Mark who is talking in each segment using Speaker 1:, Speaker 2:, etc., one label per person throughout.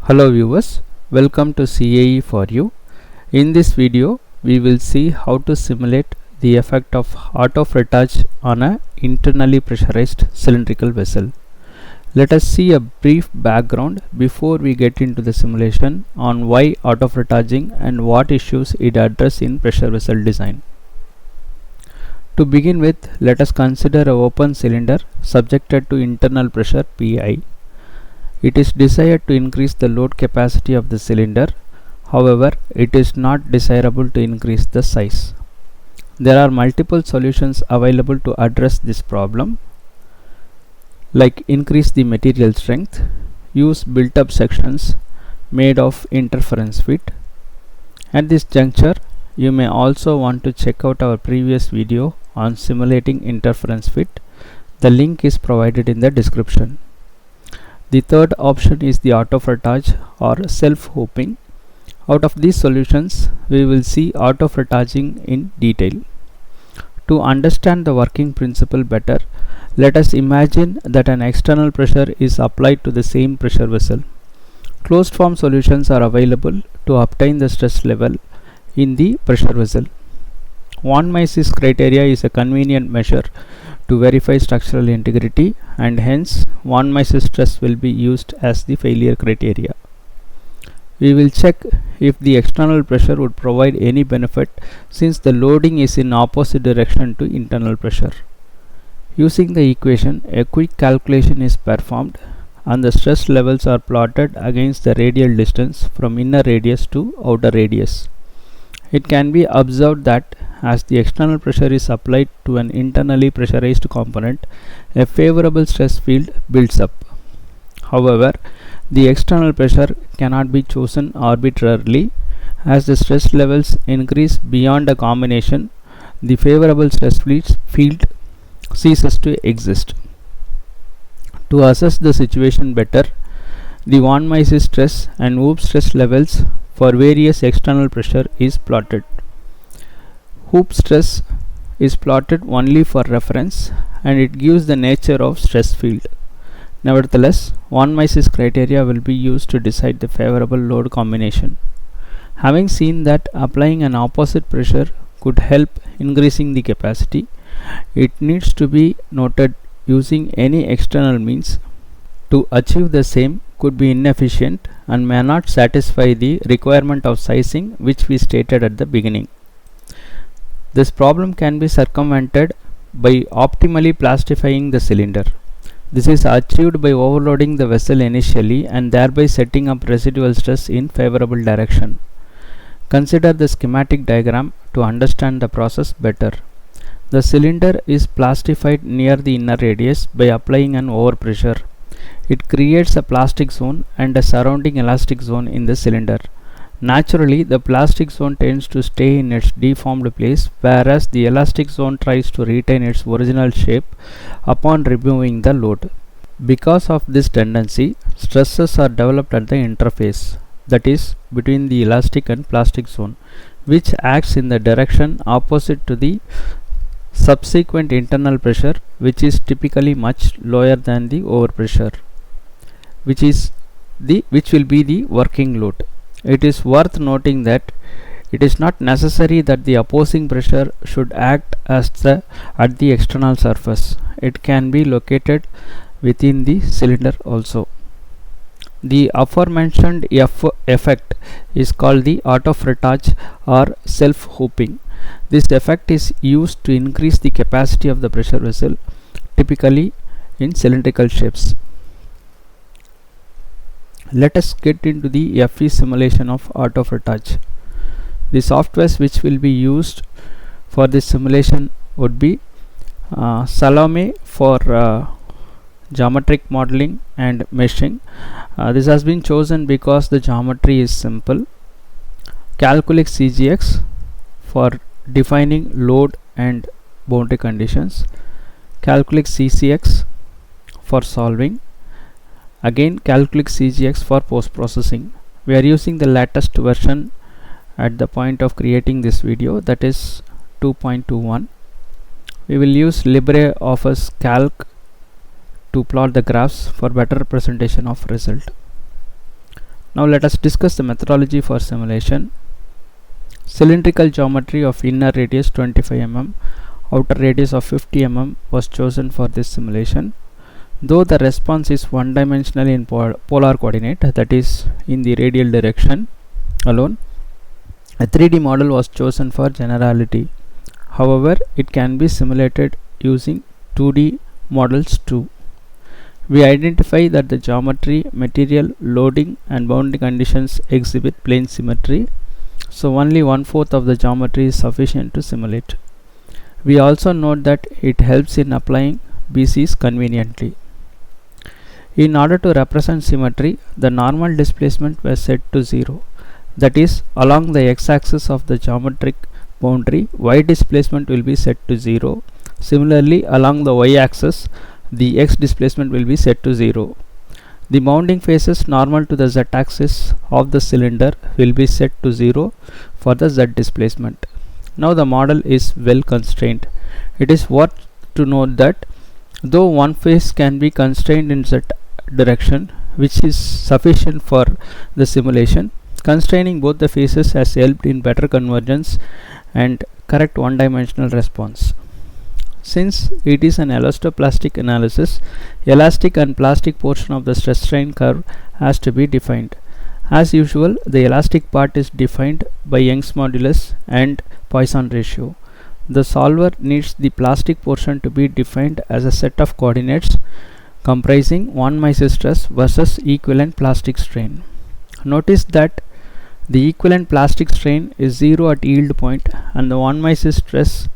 Speaker 1: Hello viewers, welcome to CAE4U. In this video, we will see how to simulate the effect of autofrettage on an internally pressurized cylindrical vessel. Let us see a brief background before we get into the simulation on why autofrettaging and what issues it addresses in pressure vessel design. To begin with, let us consider an open cylinder subjected to internal pressure Pi. It is desired to increase the load capacity of the cylinder. However, it is not desirable to increase the size. There are multiple solutions available to address this problem, like increase the material strength, use built-up sections made of interference fit. At this juncture, you may also want to check out our previous video on simulating interference fit. The link is provided in the description. The third option is the autofrettage or self-hooping. Out of these solutions, we will see autofrettaging in detail. To understand the working principle better, let us imagine that an external pressure is applied to the same pressure vessel. Closed form solutions are available to obtain the stress level in the pressure vessel. Von Mises criteria is a convenient measure to verify structural integrity, and hence von Mises stress will be used as the failure criteria. We will check if the external pressure would provide any benefit since the loading is in opposite direction to internal pressure. Using the equation, a quick calculation is performed and the stress levels are plotted against the radial distance from inner radius to outer radius. It can be observed that as the external pressure is applied to an internally pressurized component, a favorable stress field builds up. However, the external pressure cannot be chosen arbitrarily. As the stress levels increase beyond a combination, the favorable stress field ceases to exist. To assess the situation better, the von Mises stress and hoop stress levels for various external pressure is plotted. Hoop stress is plotted only for reference and it gives the nature of stress field. Nevertheless, von Mises criteria will be used to decide the favorable load combination. Having seen that applying an opposite pressure could help increasing the capacity, it needs to be noted using any external means to achieve the same could be inefficient and may not satisfy the requirement of sizing which we stated at the beginning. This problem can be circumvented by optimally plastifying the cylinder. This is achieved by overloading the vessel initially and thereby setting up residual stress in favorable direction. Consider the schematic diagram to understand the process better. The cylinder is plastified near the inner radius by applying an overpressure. It creates a plastic zone and a surrounding elastic zone in the cylinder. Naturally, the plastic zone tends to stay in its deformed place, whereas the elastic zone tries to retain its original shape upon removing the load. Because of this tendency, stresses are developed at the interface, that is, between the elastic and plastic zone, which acts in the direction opposite to the subsequent internal pressure, which is typically much lower than the overpressure, which will be the working load. It is worth noting that it is not necessary that the opposing pressure should act at the external surface. It can be located within the cylinder also. The aforementioned effect is called the autofrettage or self-hooping. This effect is used to increase the capacity of the pressure vessel, typically in cylindrical shapes. Let us get into the FE simulation of autofrettage. The softwares which will be used for this simulation would be Salome for geometric modeling and meshing. This has been chosen because the geometry is simple. Calculix CGX for defining load and boundary conditions. Calculix CCX for solving. Again, Calculix CGX for post-processing. We are using the latest version at the point of creating this video, that is 2.21. We will use LibreOffice Calc to plot the graphs for better representation of result. Now let us discuss the methodology for simulation. Cylindrical geometry of inner radius 25 mm, outer radius of 50 mm was chosen for this simulation. Though the response is one-dimensional in polar coordinate, that is in the radial direction alone, a 3D model was chosen for generality. However, it can be simulated using 2D models too. We identify that the geometry, material, loading and boundary conditions exhibit plane symmetry, so only 1/4 of the geometry is sufficient to simulate. We also note that it helps in applying BCs conveniently. In order to represent symmetry, the normal displacement was set to 0. That is, along the x-axis of the geometric boundary, y displacement will be set to 0. Similarly, along the y-axis, the x displacement will be set to 0. The bounding faces normal to the z-axis of the cylinder will be set to 0 for the z displacement. Now the model is well constrained. It is worth to note that though one face can be constrained in z direction, which is sufficient for the simulation, constraining both the faces has helped in better convergence and correct one-dimensional response. Since it is an elastoplastic analysis, elastic and plastic portion of the stress strain curve has to be defined. As usual, the elastic part is defined by Young's modulus and Poisson ratio. The solver needs the plastic portion to be defined as a set of coordinates comprising 1 Mises stress versus equivalent plastic strain. Notice that the equivalent plastic strain is 0 at yield point and the 1 Mises stress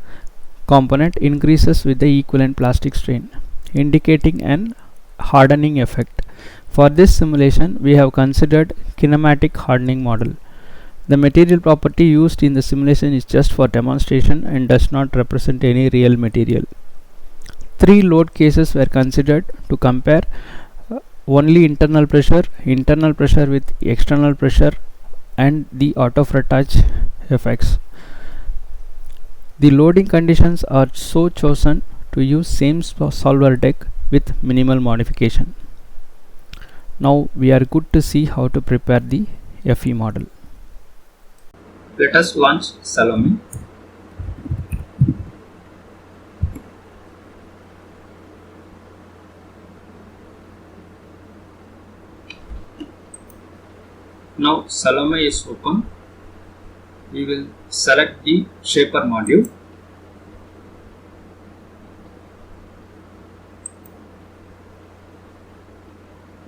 Speaker 1: component increases with the equivalent plastic strain, indicating an hardening effect. For this simulation, we have considered kinematic hardening model. The material property used in the simulation is just for demonstration and does not represent any real material. 3 load cases were considered to compare only internal pressure with external pressure, and the autofrettage effects. The loading conditions are so chosen to use same solver deck with minimal modification. Now we are good to see how to prepare the FE model.
Speaker 2: Let us launch Salome. Now Salome is open. We will select the shaper module.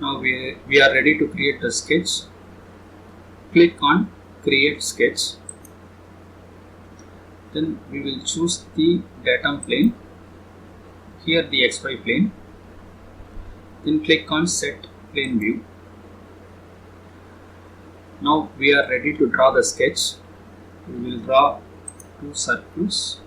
Speaker 2: Now we are ready to create a sketch. Click on create sketch. Then we will choose the datum plane, here the XY plane. Then click on set plane view. Now we are ready to draw the sketch. We will draw 2 circles.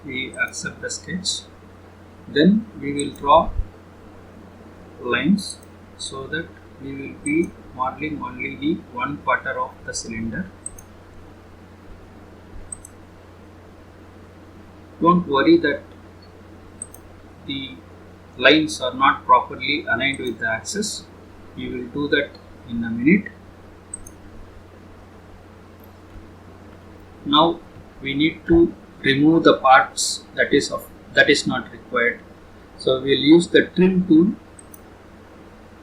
Speaker 2: We accept the sketch. Then we will draw lines so that we will be modeling only the 1/4 of the cylinder. Don't worry that the lines are not properly aligned with the axis. We will do that in a minute. Now we need to remove the parts that is not required. So we will use the trim tool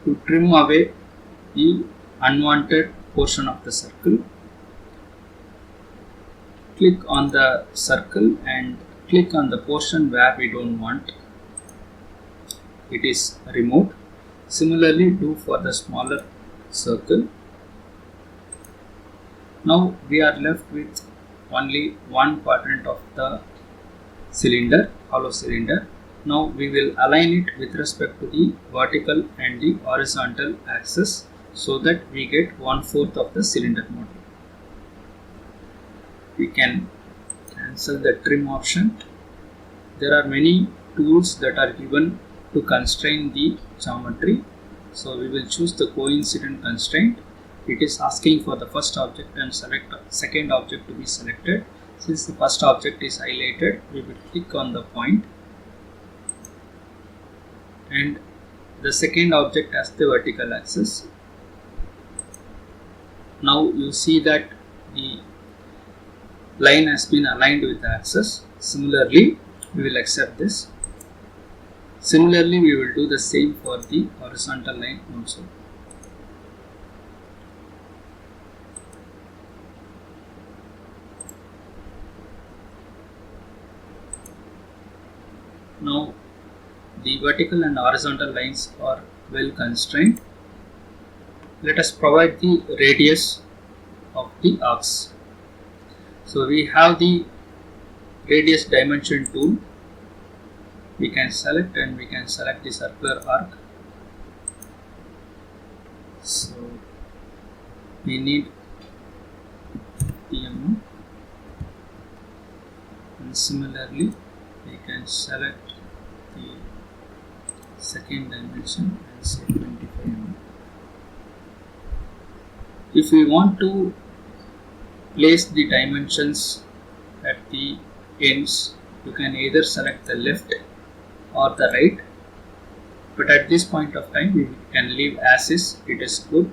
Speaker 2: to trim away the unwanted portion of the circle. Click on the circle and click on the portion where we don't want. It is removed. Similarly do for the smaller circle. Now we are left with only 1/4 of the cylinder, hollow cylinder. Now we will align it with respect to the vertical and the horizontal axis so that we get 1/4 of the cylinder model. We can cancel the trim option. There are many tools that are given to constrain the geometry. So we will choose the coincident constraint. It is asking for the first object and select second object to be selected. Since the first object is highlighted, we will click on the point, and the second object has the vertical axis. Now you see that the line has been aligned with the axis. Similarly, we will accept this. Similarly, we will do the same for the horizontal line also. Now, the vertical and horizontal lines are well constrained. Let us provide the radius of the arcs. So we have the radius dimension tool. We can select and we can select the circular arc. So we need PMO, and similarly we can select the second dimension and say 25 mm. If we want to place the dimensions at the ends, you can either select the left or the right, but at this point of time we can leave as is. It is good.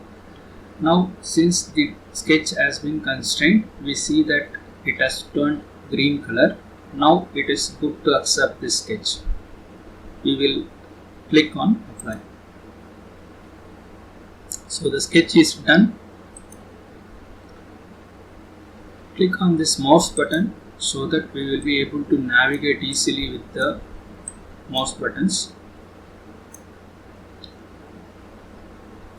Speaker 2: Now, since the sketch has been constrained, we see that it has turned green color. Now it is good to accept this sketch. We will click on apply. So the sketch is done. Click on this mouse button so that we will be able to navigate easily with the mouse buttons.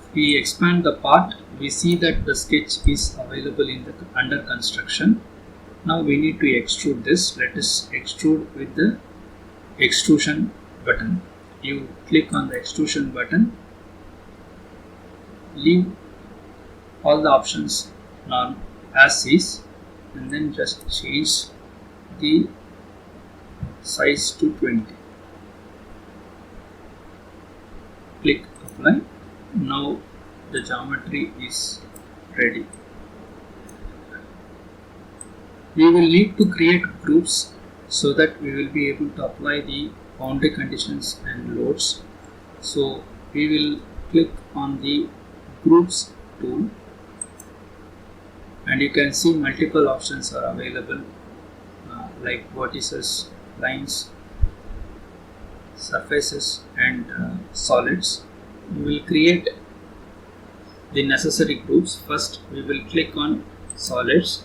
Speaker 2: If we expand the part, we see that the sketch is available in the under construction. Now we need to extrude this. Let us extrude with the extrusion button. You click on the extrusion button, leave all the options on as is, and then just change the size to 20. Click apply. Now the geometry is ready. We will need to create groups so that we will be able to apply the boundary conditions and loads. So we will click on the groups tool, and you can see multiple options are available like vertices, lines, surfaces and solids. We will create the necessary groups. First we will click on solids.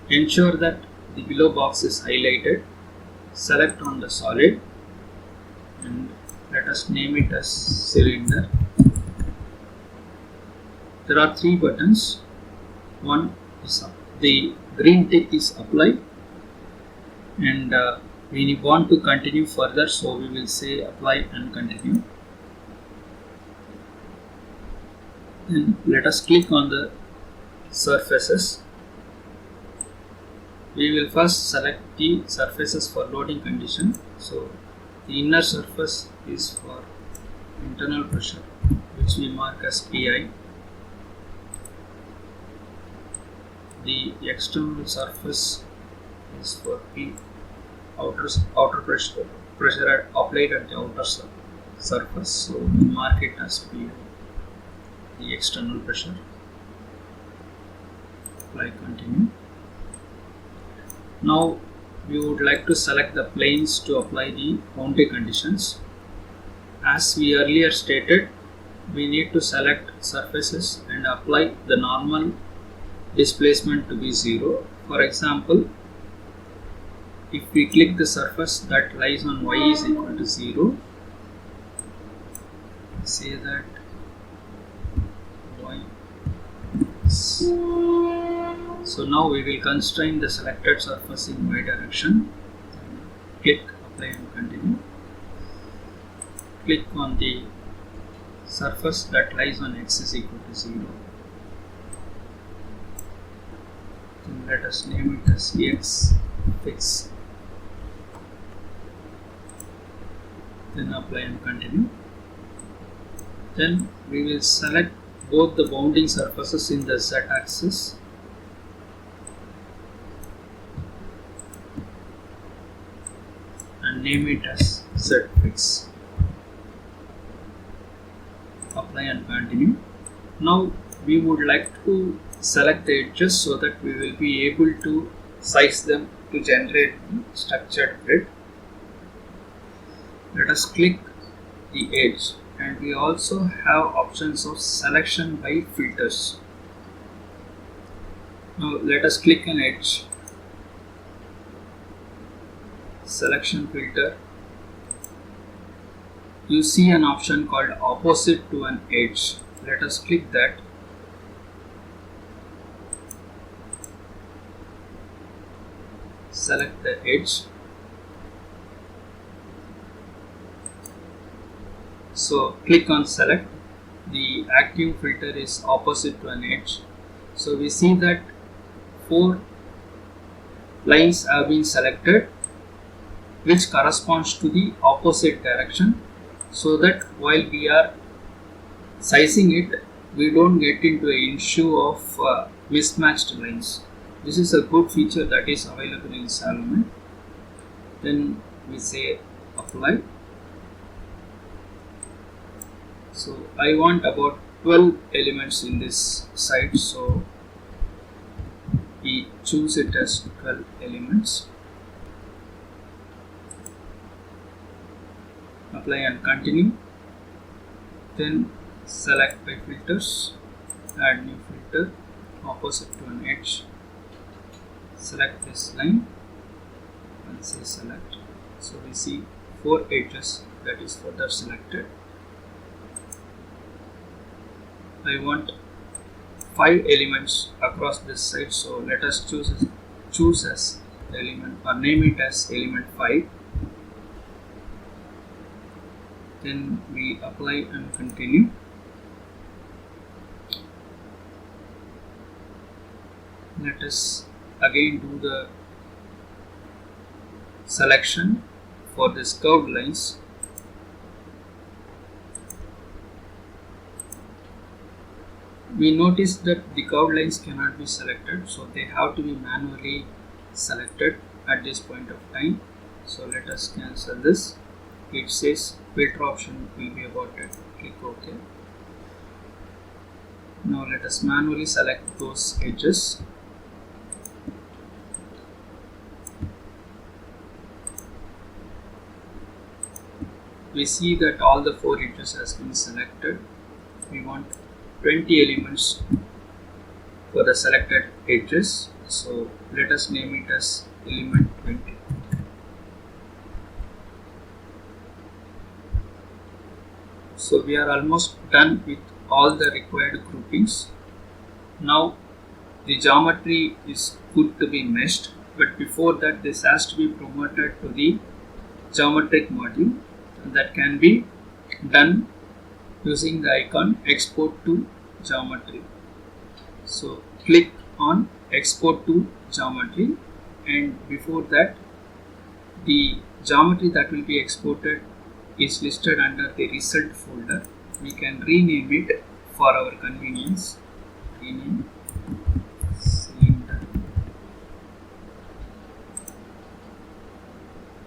Speaker 2: Ensure that the below box is highlighted. Select on the solid and let us name it as cylinder. There are three buttons. One is up. The green tick is apply, and we want to continue further, so we will say apply and continue. Then let us click on the surfaces. We will first select the surfaces for loading condition. So the inner surface is for internal pressure, which we mark as PI. The external surface is for P, outer pressure applied at the outer surface. So we mark it as PI, the external pressure. Apply, continue. Now we would like to select the planes to apply the boundary conditions. As we earlier stated, we need to select surfaces and apply the normal displacement to be 0. For example, if we click the surface that lies on y is equal to 0, say that y is. So now we will constrain the selected surface in y direction. Click apply and continue. Click on the surface that lies on x is equal to 0. Then let us name it as x fix. then apply and continue. Then we will select both the bounding surfaces in the Z axis and name it as Z fix. Apply and continue. Now we would like to select the edges so that we will be able to size them to generate the structured grid. Let us click the edge, and we also have options of selection by filters. Now let us click an edge, selection filter. You see an option called opposite to an edge. Let us click that. Select the edge. So click on select. The active filter is opposite to an edge. So we see that 4 lines have been selected which corresponds to the opposite direction, so that while we are sizing it, we don't get into an issue of mismatched lines. This is a good feature that is available in Salome. Then we say apply. So I want about 12 elements in this site, so we choose it as 12 elements. Apply and continue. Then select by filters, add new filter, opposite to an edge. Select this line and say select. So we see 4 edges that is further selected. I want 5 elements across this side, so let us choose as element or name it as element 5. Then we apply and continue. Let us again do the selection for this curved lines. We notice that the curved lines cannot be selected, so they have to be manually selected at this point of time. So let us cancel this. It says filter option will be aborted. Click OK. Now let us manually select those edges. We see that all the 4 edges has been selected. We want 20 elements for the selected edges, so let us name it as element 20. So we are almost done with all the required groupings. Now the geometry is good to be meshed, but before that this has to be promoted to the geometric module, and that can be done using the icon export to geometry. So click on export to geometry, and before that the geometry that will be exported is listed under the result folder. We can rename it for our convenience. Rename cylinder.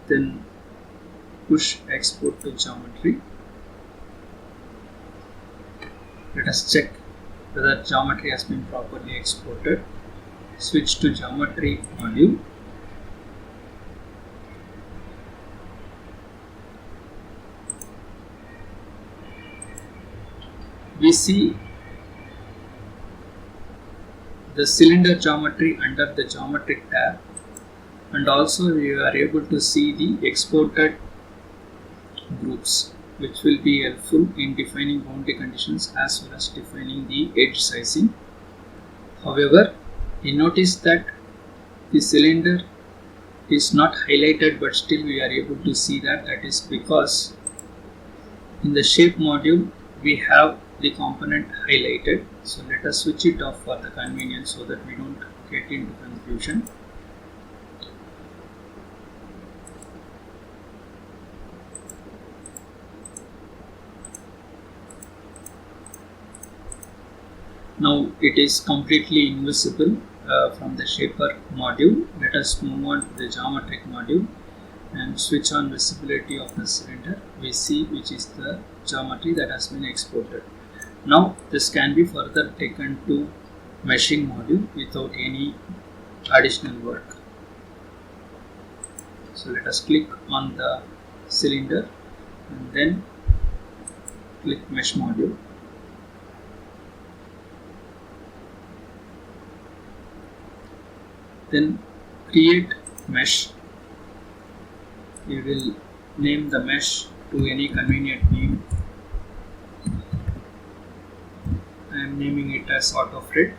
Speaker 2: Then push export to geometry. Let us check whether geometry has been properly exported. Switch to geometry module. We see the cylinder geometry under the geometric tab, and also we are able to see the exported groups, which will be helpful in defining boundary conditions as well as defining the edge sizing. However, you notice that the cylinder is not highlighted, but still we are able to see that. That is because in the shape module we have the component highlighted. So let us switch it off for the convenience so that we don't get into confusion. Now it is completely invisible from the shaper module. Let us move on to the geometric module and switch on visibility of the cylinder. We see which is the geometry that has been exported. Now this can be further taken to meshing module without any additional work. So let us click on the cylinder and then click mesh module. Then create mesh. We will name the mesh to any convenient name. I am naming it as Autofrettage.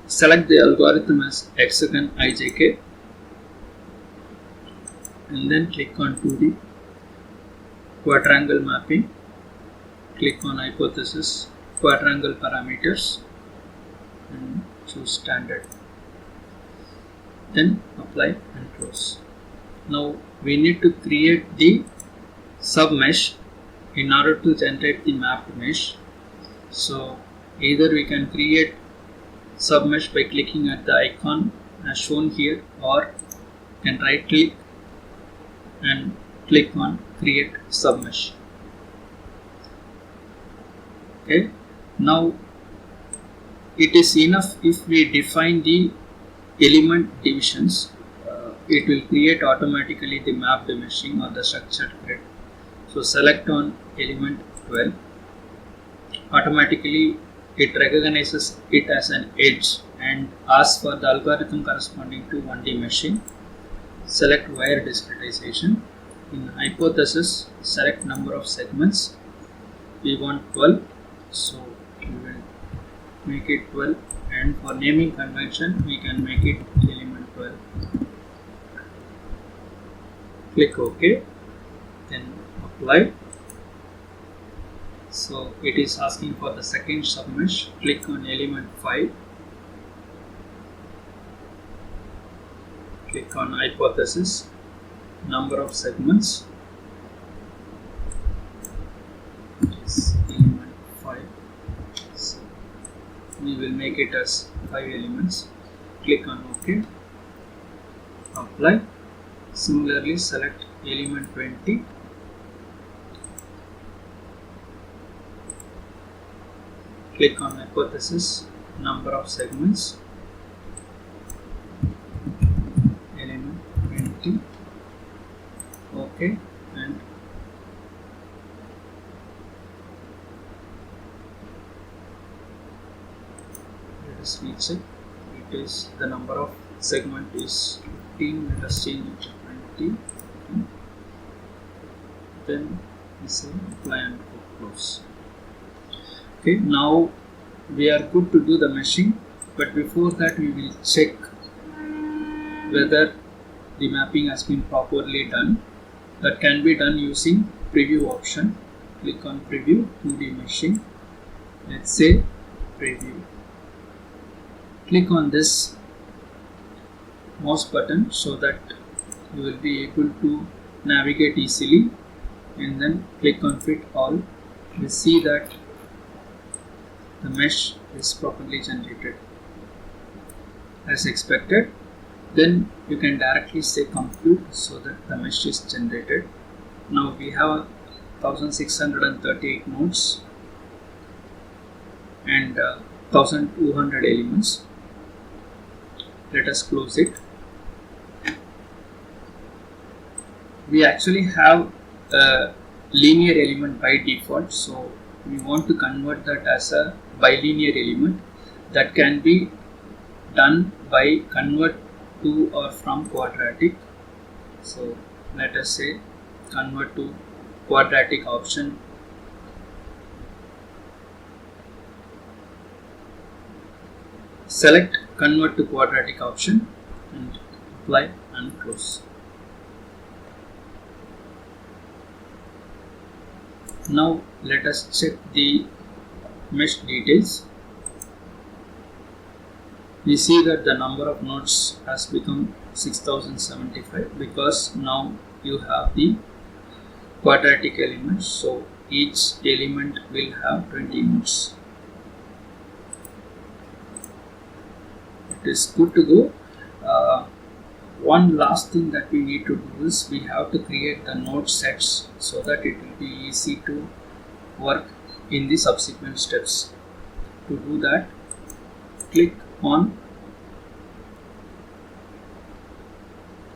Speaker 2: Select the algorithm as hexagon IJK and then click on 2D quadrangle mapping. Click on hypothesis, quadrangle parameters and choose standard. Then apply and close. Now we need to create the submesh in order to generate the mapped mesh. So either we can create submesh by clicking at the icon as shown here, or can right click and click on create submesh. Okay, now it is enough if we define the element divisions. It will create automatically the mapped meshing or the structured grid. So select on element 12. Automatically it recognizes it as an edge and asks for the algorithm corresponding to 1D meshing. Select wire discretization. In hypothesis, select number of segments. We want 12, so we will make it 12, and for naming convention we can make it element 12. Click OK, then apply. So it is asking for the second submesh. Click on element 5. Click on hypothesis, number of segments. It is element 5. So we will make it as 5 elements. Click on OK. Apply. Similarly, select element 20. Click on hypothesis, number of segments, element 20. OK, and let us recheck. It is the number of segment is 15. Let us change it to 20. Okay. Then we say apply and close. Okay, now we are good to do the meshing, but before that we will check whether the mapping has been properly done. That can be done using preview option. Click on preview, 2D meshing. Let's say preview. Click on this mouse button so that you will be able to navigate easily, and then click on fit all. We see that the mesh is properly generated as expected. Then you can directly say compute so that the mesh is generated. Now we have 1638 nodes and 1200 elements. Let us close it. We actually have a linear element by default, so we want to convert that as a bilinear element. That can be done by convert to or from quadratic. So let us say convert to quadratic option. Select convert to quadratic option and apply and close. Now let us check the mesh details. We see that the number of nodes has become 6075 because now you have the quadratic elements, so each element will have 20 nodes. it is good to go. One last thing that we need to do is we have to create the node sets so that it will be easy to work in the subsequent steps. To do that, click on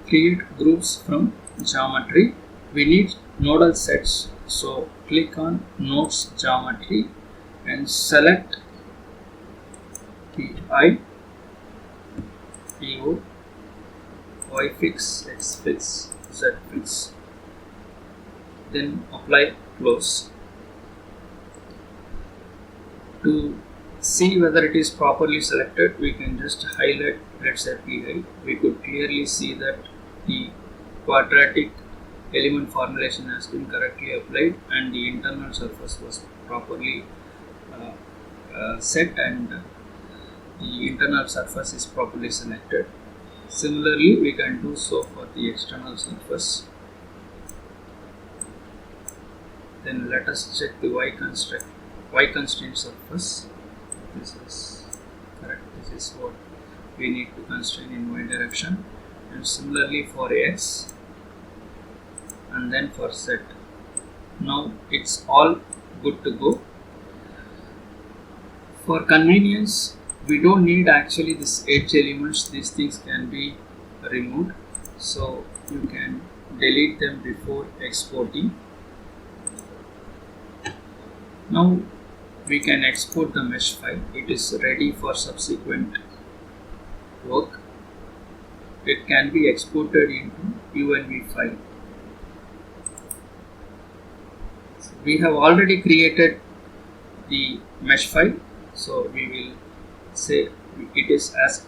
Speaker 2: create groups from geometry. We need nodal sets, so click on nodes geometry and select PI, PO, Y fix, X fix, Z fix, then apply close. To see whether it is properly selected, we can just highlight, let's say PI. We could clearly see that the quadratic element formulation has been correctly applied and the internal surface was properly set, and the internal surface is properly selected. Similarly, we can do so for the external surface. Then let us check the Y constraint surface. This is correct. This is what we need to constrain in Y direction, and similarly for X, and then for Z. Now it's all good to go. For convenience, we don't need actually this edge elements. These things can be removed, so you can delete them before exporting. Now we can export the mesh file. It is ready for subsequent work. It can be exported into UNV file. We have already created the mesh file, so we will say it is as,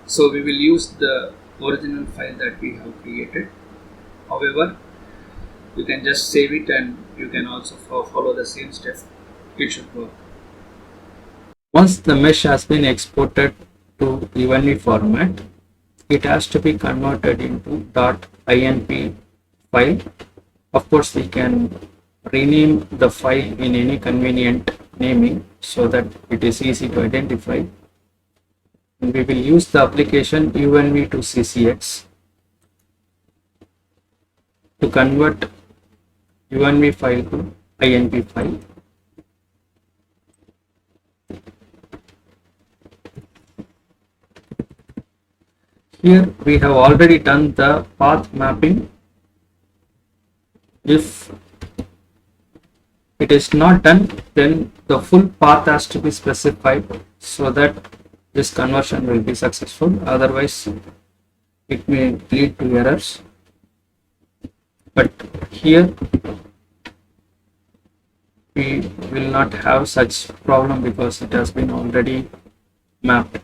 Speaker 2: so we will use the original file that we have created. However, you can just save it and you can also follow the same step. It should work. Once the mesh has been exported to UNV format, it has to be converted into .inp file. Of course, we can rename the file in any convenient naming so that it is easy to identify. And we will use the application UNV to CCX to convert UNV file to INP file. Here we have already done the path mapping. If it is not done, then the full path has to be specified so that this conversion will be successful. Otherwise, it may lead to errors. But here we will not have such problem because it has been already mapped.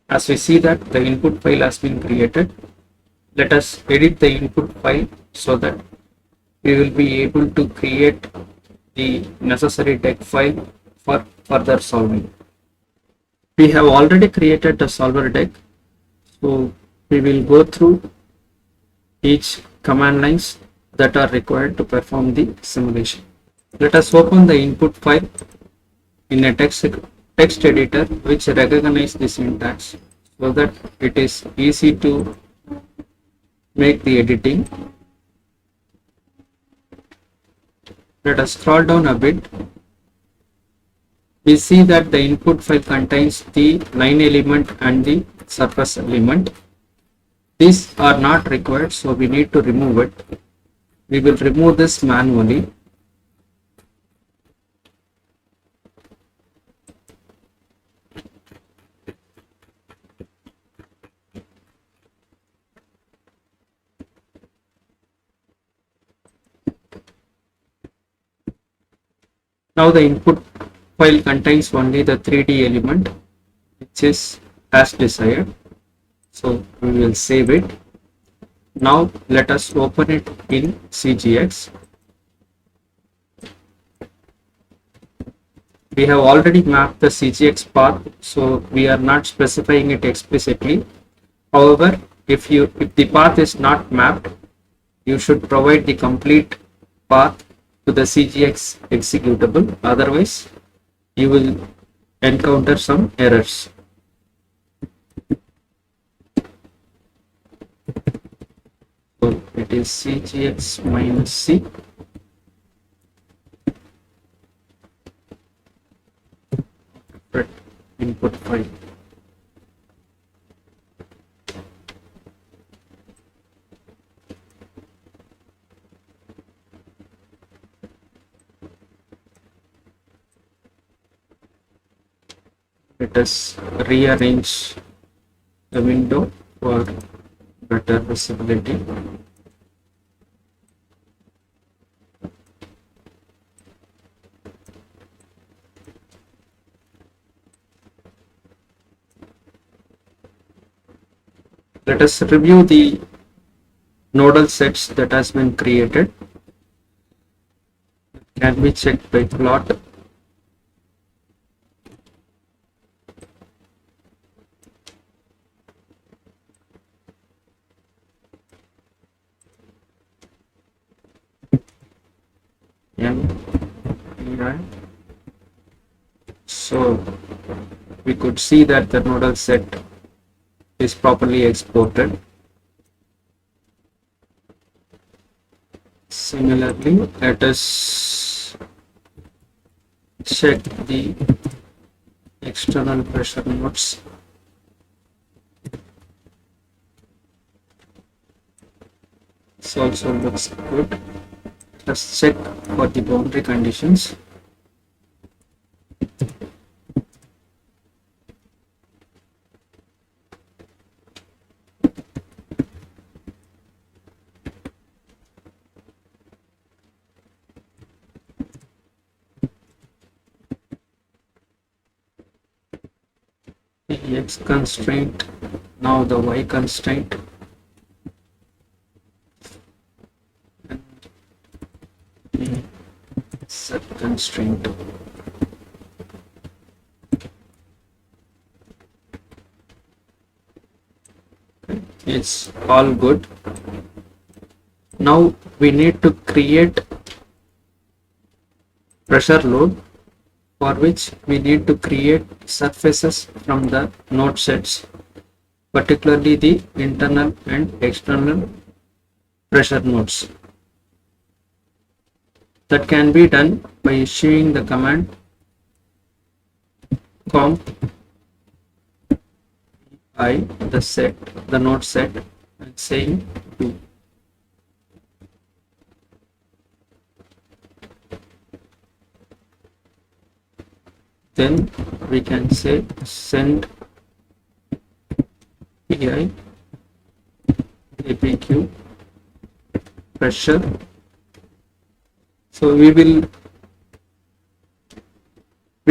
Speaker 2: As we see that the input file has been created, let us edit the input file so that we will be able to create the necessary deck file for further solving. We have already created the solver deck, so we will go through each command lines that are required to perform the simulation. Let us open the input file in a text editor which recognize the syntax so that it is easy to make the editing. Let us scroll down a bit. We see that the input file contains the line element and the surface element. These are not required, so we need to remove it. We will remove this manually. Now the input file contains only the 3D element which is as desired. So we will save it. Now let us open it in CGX. We have already mapped the CGX path, so we are not specifying it explicitly. However, if the path is not mapped, you should provide the complete path
Speaker 1: to the CGX executable, otherwise you will encounter some errors. So it is CGX minus C input file. Let us rearrange the window for better visibility. Let us review the nodal sets that has been created. Can be checked by plot. So we could see that the nodal set is properly exported. Similarly, let us check the external pressure nodes. This also looks good. Let's check for the boundary conditions. The X constraint, now the Y constraint, and the Z constraint. Okay, it's all good. Now we need to create pressure load, for which we need to create surfaces from the node sets, particularly the internal and external pressure nodes. That can be done by issuing the command comp I the node set and saying do. Then we can say send PI APQ pressure. So we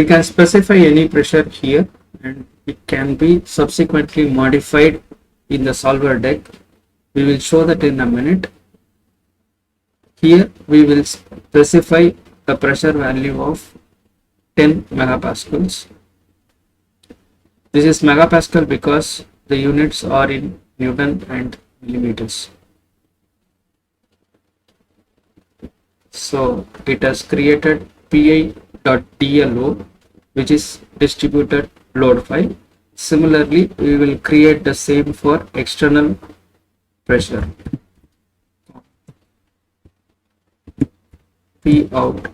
Speaker 1: can specify any pressure here, and it can be subsequently modified in the solver deck. We will show that in a minute. Here we will specify a pressure value of 10 megapascals. This is megapascal because the units are in Newton and millimeters. So it has created pi.dlo, which is distributed load file. Similarly, we will create the same for external pressure. P out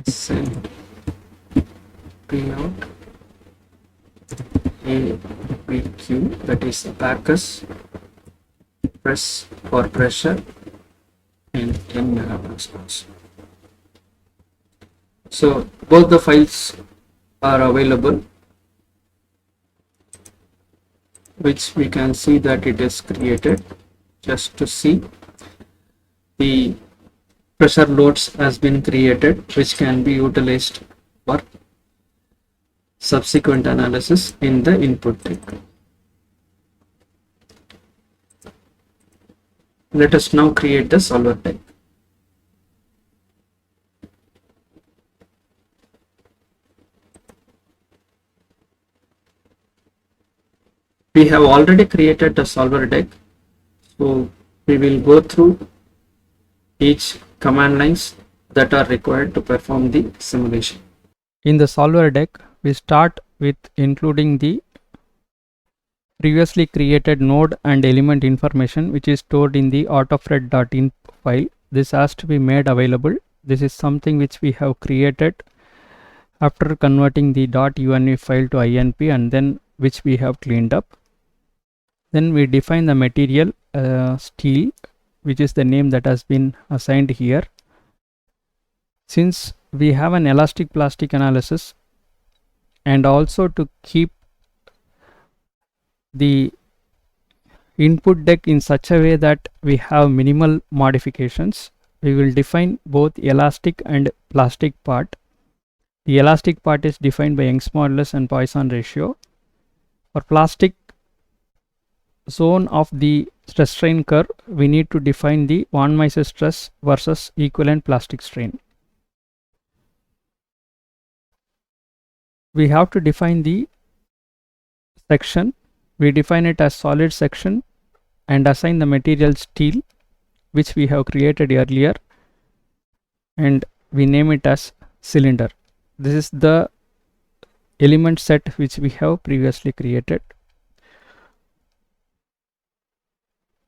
Speaker 1: send P out APQ, that is Backus press for pressure and 10 megapascals. So both the files are available, which we can see that it is created. Just to see, the pressure loads has been created, which can be utilized for subsequent analysis in the input deck. Let us now create the solver deck. We have already created the solver deck,
Speaker 2: So we will go through each command lines that are required to perform the simulation.
Speaker 1: In the solver deck, we start with including the previously created node and element information which is stored in the autofret.in file. This has to be made available. This is something which we have created after converting the .unv file to inp and then which we have cleaned up. Then we define the material steel, which is the name that has been assigned here. Since we have an elastic plastic analysis and also to keep the input deck in such a way that we have minimal modifications, we will define both elastic and plastic part. The elastic part is defined by Young's modulus and Poisson ratio. For plastic zone of the stress strain curve, we need to define the von Mises stress versus equivalent plastic strain. We have to define the section. We define it as solid section and assign the material steel, which we have created earlier, and we name it as cylinder. This is the element set which we have previously created.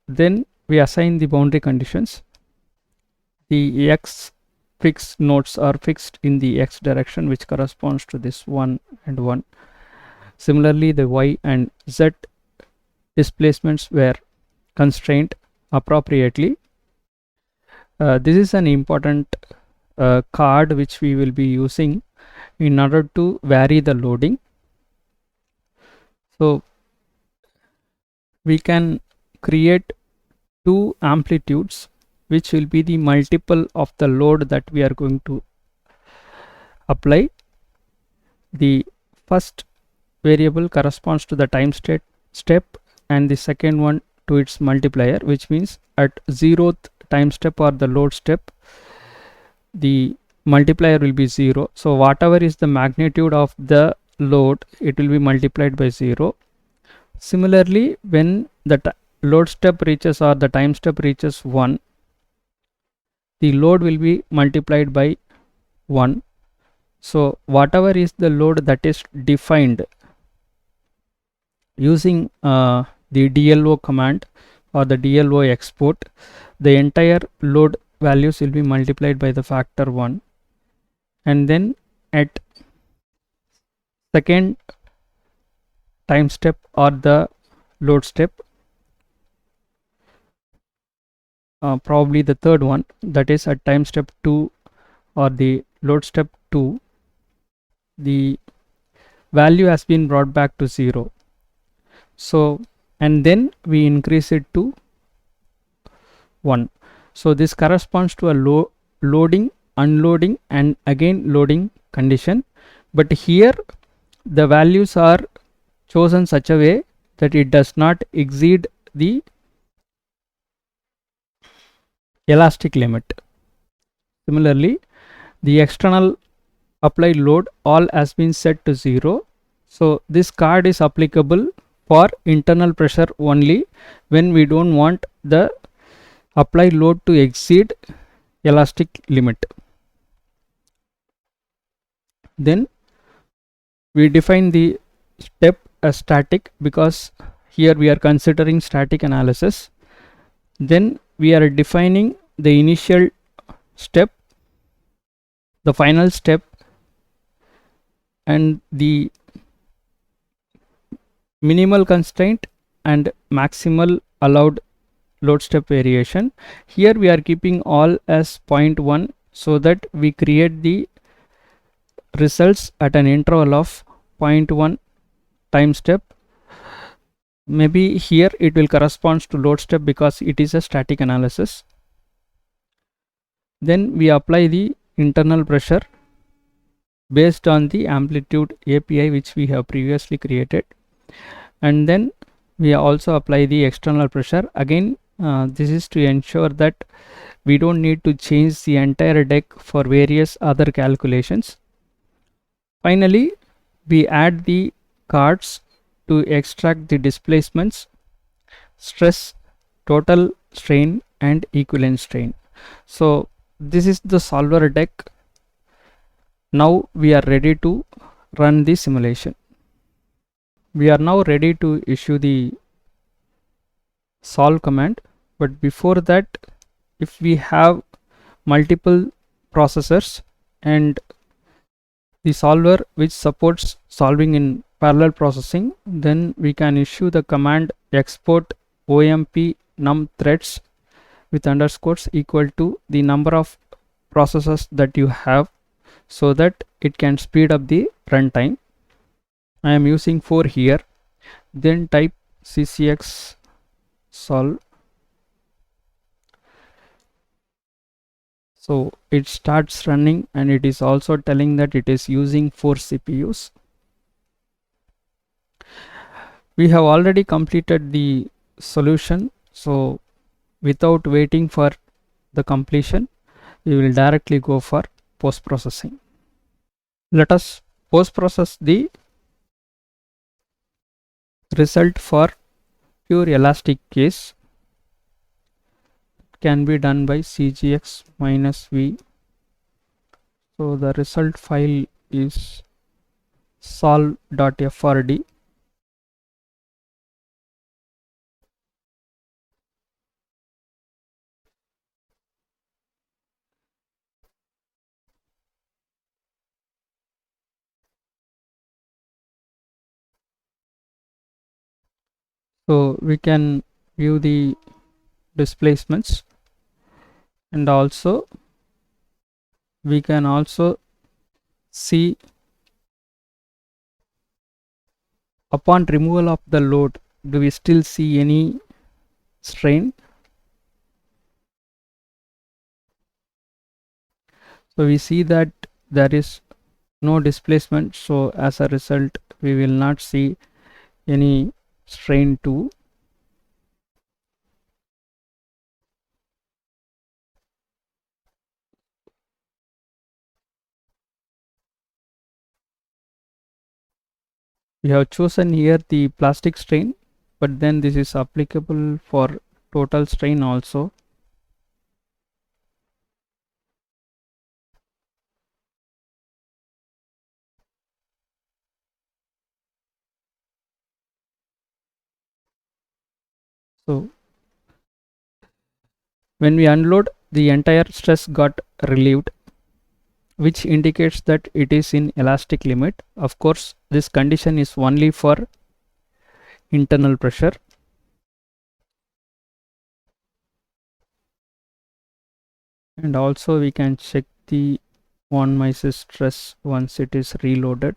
Speaker 1: Then we assign the boundary conditions. The x fixed nodes are fixed in the x direction, which corresponds to this 1 and 1. Similarly, the y and z displacements were constrained appropriately. This is an important card which we will be using in order to vary the loading. So we can create two amplitudes which will be the multiple of the load that we are going to apply. The first variable corresponds to the time state step and the second one to its multiplier, which means at 0th time step or the load step the multiplier will be 0. So whatever is the magnitude of the load, it will be multiplied by 0. Similarly, when the load step reaches or the time step reaches 1, the load will be multiplied by 1. So whatever is the load that is defined using the DLO command or the DLO export, the entire load values will be multiplied by the factor 1, and then at second time step or the load step, probably the third one, that is at time step 2 or the load step 2, the value has been brought back to 0. So and then we increase it to 1. So this corresponds to a loading, unloading and again loading condition, but here the values are chosen such a way that it does not exceed the elastic limit. Similarly, the external applied load all has been set to 0. So this card is applicable for internal pressure only when we don't want the applied load to exceed elastic limit. Then we define the step as static because here we are considering static analysis. Then we are defining the initial step, the final step and the minimal constraint and maximal allowed load step variation. Here we are keeping all as 0.1 so that we create the results at an interval of 0.1 time step. Maybe here it will correspond to load step because it is a static analysis. Then we apply the internal pressure based on the amplitude API which we have previously created, and then we also apply the external pressure. Again, this is to ensure that we don't need to change the entire deck for various other calculations. Finally, we add the cards to extract the displacements, stress, total strain and equivalent strain. So this is the solver deck. Now we are ready to run the simulation. We are now ready to issue the solve command, but before that, if we have multiple processors and the solver which supports solving in parallel processing, then we can issue the command export omp num threads with underscores equal to the number of processors that you have, so that it can speed up the runtime. I am using 4 here. Then type ccx solve. So it starts running, and it is also telling that it is using 4 CPUs. We have already completed the solution, so without waiting for the completion, we will directly go for post processing. Let us post process the result for pure elastic case. Can be done by cgx -v. So the result file is solve.frd. So we can view the displacements, and also we can also see upon removal of the load, do we still see any strain? So we see that there is no displacement, so as a result we will not see any strain too. We have chosen here the plastic strain, but then this is applicable for total strain also. So when we unload, the entire stress got relieved, which indicates that it is in elastic limit. Of course, this condition is only for internal pressure. And also we can check the von Mises stress once it is reloaded.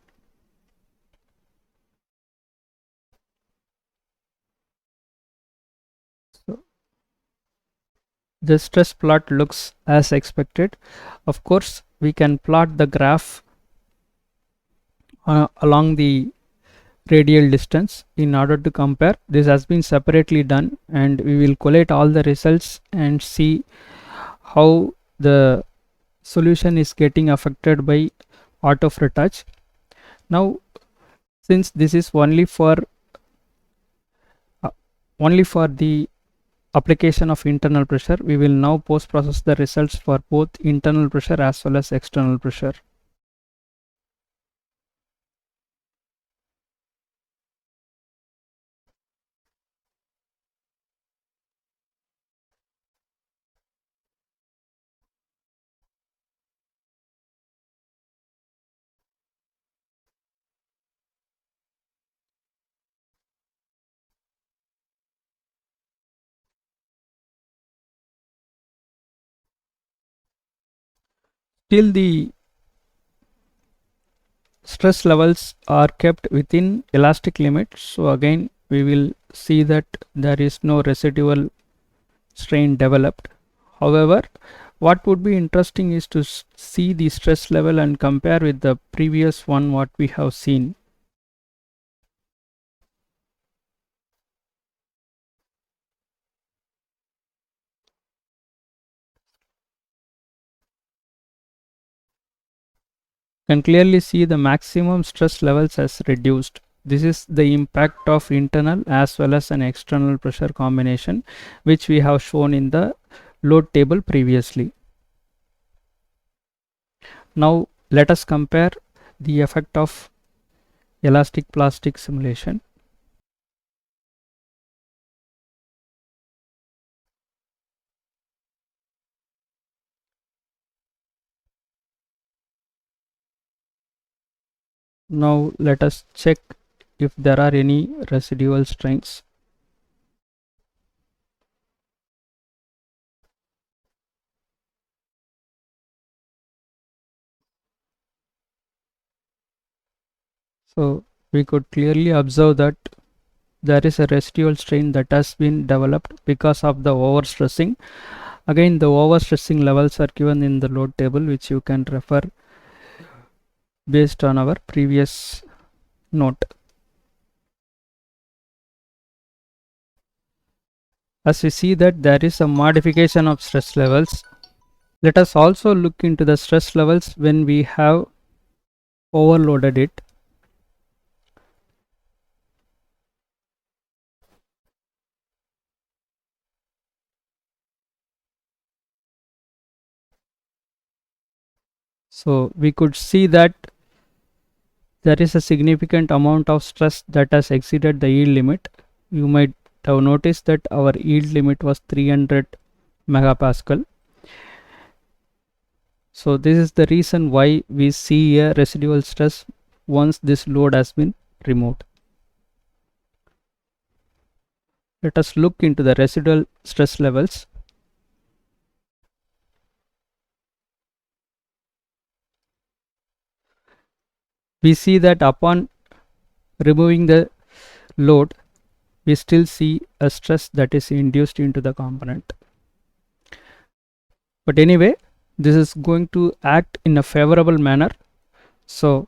Speaker 1: So the stress plot looks as expected. Of course, we can plot the graph along the radial distance in order to compare. This has been separately done, and we will collate all the results and see how the solution is getting affected by autofrettage. Now, since this is only for the application of internal pressure, we will now post process the results for both internal pressure as well as external pressure. Till the stress levels are kept within elastic limit, so again we will see that there is no residual strain developed. However, what would be interesting is to see the stress level and compare with the previous one what we have seen. You can clearly see the maximum stress levels has reduced. this is the impact of internal as well as an external pressure combination, which we have shown in the load table previously. Now let us compare the effect of elastic plastic simulation. Now let us check if there are any residual strains. So we could clearly observe that there is a residual strain that has been developed because of the overstressing. Again, the overstressing levels are given in the load table, which you can refer based on our previous note. As we see that there is a modification of stress levels, let us also look into the stress levels when we have overloaded it. So we could see that there is a significant amount of stress that has exceeded the yield limit. You might have noticed that our yield limit was 300 megapascal. So this is the reason why we see a residual stress once this load has been removed. Let us look into the residual stress levels. We see that upon removing the load, we still see a stress that is induced into the component. But anyway, this is going to act in a favorable manner. So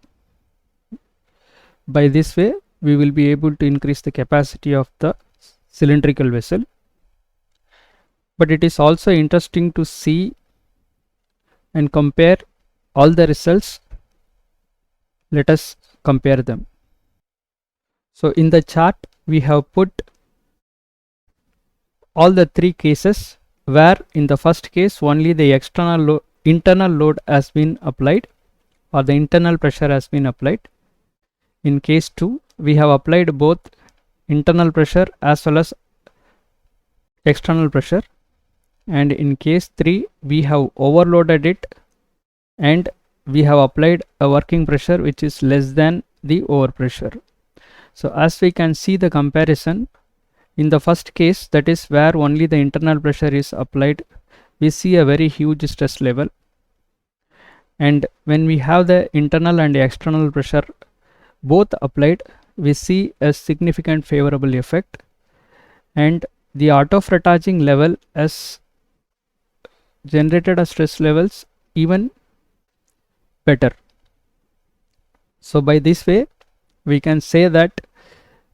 Speaker 1: by this way, we will be able to increase the capacity of the cylindrical vessel. But it is also interesting to see and compare all the results. Let us compare them. So in the chart, we have put all the three cases where in the first case only the internal load has been applied, or the internal pressure has been applied. In case 2, we have applied both internal pressure as well as external pressure, and in case 3 we have overloaded it and we have applied a working pressure which is less than the overpressure. So as we can see the comparison, in the first case, that is where only the internal pressure is applied, we see a very huge stress level, and when we have the internal and the external pressure both applied, we see a significant favorable effect, and the autofrettaging level has generated a stress levels even better. So by this way, we can say that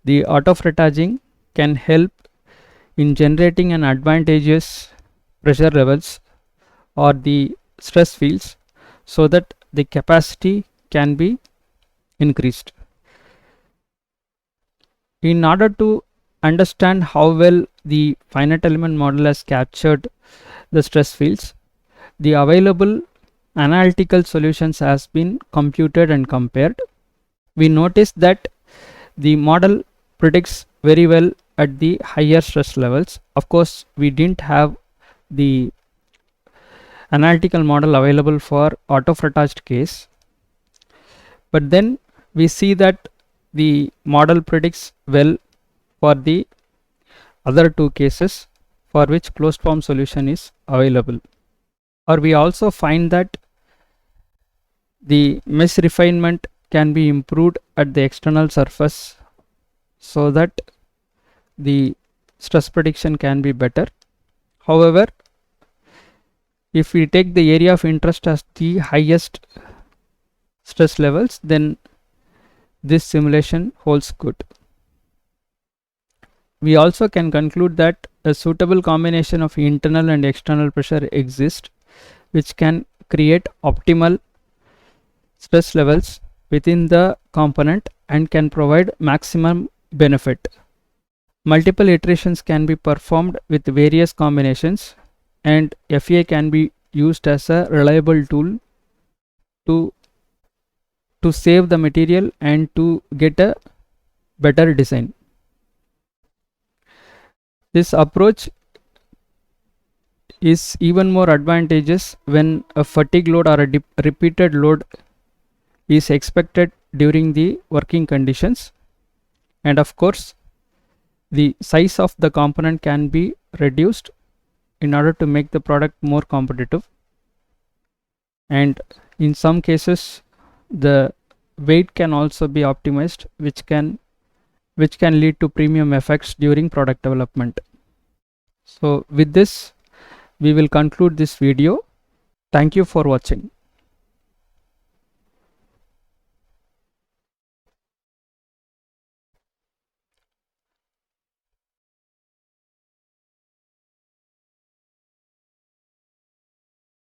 Speaker 1: the autofrettaging can help in generating an advantageous pressure levels or the stress fields, so that the capacity can be increased. In order to understand how well the finite element model has captured the stress fields, the available analytical solutions has been computed and compared. We noticed that the model predicts very well at the higher stress levels. Of course, we didn't have the analytical model available for autofrettaged case, but then we see that the model predicts well for the other two cases for which closed form solution is available. Or we also find that the mesh refinement can be improved at the external surface so that the stress prediction can be better. However, if we take the area of interest as the highest stress levels, then this simulation holds good. We also can conclude that a suitable combination of internal and external pressure exists, which can create optimal stress levels within the component and can provide maximum benefit. Multiple iterations can be performed with various combinations, and FEA can be used as a reliable tool to save the material and to get a better design. This approach is even more advantageous when a fatigue load or a repeated load is expected during the working conditions, and of course the size of the component can be reduced in order to make the product more competitive, and in some cases the weight can also be optimized, which can lead to premium effects during product development. So with this we will conclude this video. Thank you for watching.